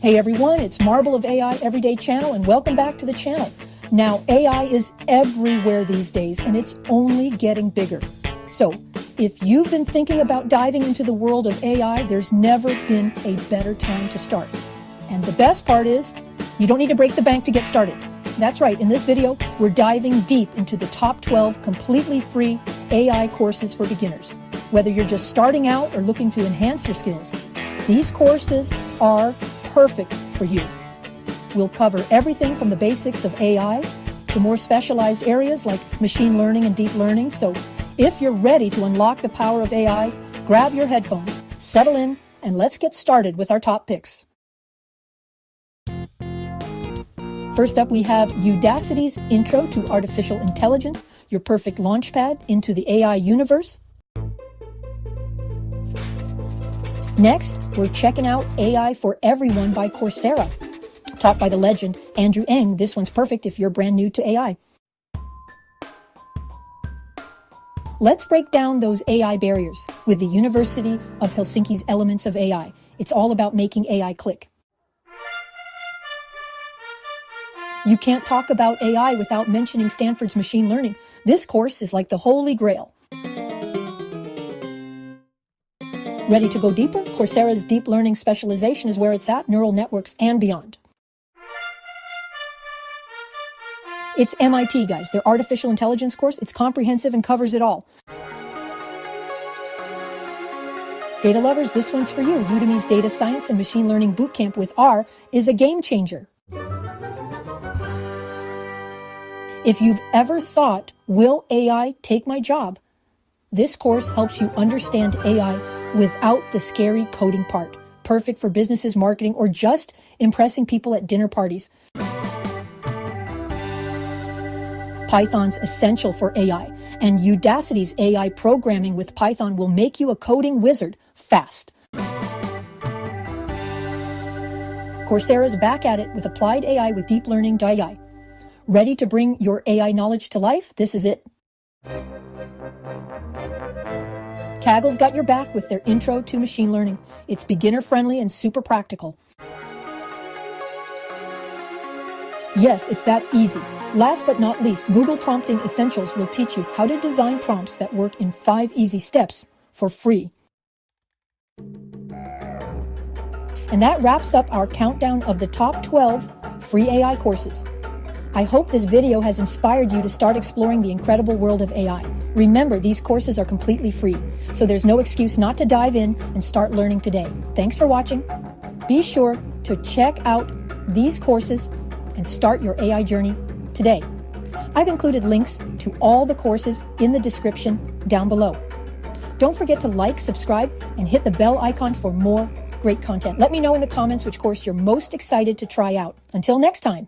Hey everyone, it's Marble of AI Everyday Channel and welcome back to the channel. Now, AI is everywhere these days and it's only getting bigger. So, if you've been thinking about diving into the world of AI, there's never been a better time to start. And the best part is, you don't need to break the bank to get started. That's right, in this video, we're diving deep into the top 12 completely free AI courses for beginners. Whether you're just starting out or looking to enhance your skills, these courses are perfect for you. We'll cover everything from the basics of AI to more specialized areas like machine learning and deep learning. So if you're ready to unlock the power of AI, grab your headphones, settle in, and let's get started with our top picks. First up, we have Udacity's Intro to Artificial Intelligence, your perfect launchpad into the AI universe. Next, we're checking out AI for Everyone by Coursera, taught by the legend Andrew Ng. This one's perfect if you're brand new to AI. Let's break down those AI barriers with the University of Helsinki's Elements of AI. It's all about making AI click. You can't talk about AI without mentioning Stanford's machine learning. This course is like the holy grail. Ready to go deeper? Coursera's deep learning specialization is where it's at, neural networks and beyond. It's MIT, guys, their artificial intelligence course. It's comprehensive and covers it all. Data lovers, this one's for you. Udemy's Data Science and Machine Learning Bootcamp with R is a game changer. If you've ever thought, will AI take my job? This course helps you understand AI without the scary coding part. Perfect for businesses, marketing, or just impressing people at dinner parties. Python's essential for AI, and Udacity's AI programming with Python will make you a coding wizard fast. Coursera's back at it with applied AI with deep learning.ai. Ready to bring your AI knowledge to life? This is it. Kaggle's got your back with their Intro to Machine Learning. It's beginner-friendly and super practical. Yes, it's that easy. Last but not least, Google Prompting Essentials will teach you how to design prompts that work in 5 easy steps for free. And that wraps up our countdown of the top 12 free AI courses. I hope this video has inspired you to start exploring the incredible world of AI. Remember, these courses are completely free, so there's no excuse not to dive in and start learning today. Thanks for watching. Be sure to check out these courses and start your AI journey today. I've included links to all the courses in the description down below. Don't forget to like, subscribe, and hit the bell icon for more great content. Let me know in the comments which course you're most excited to try out. Until next time.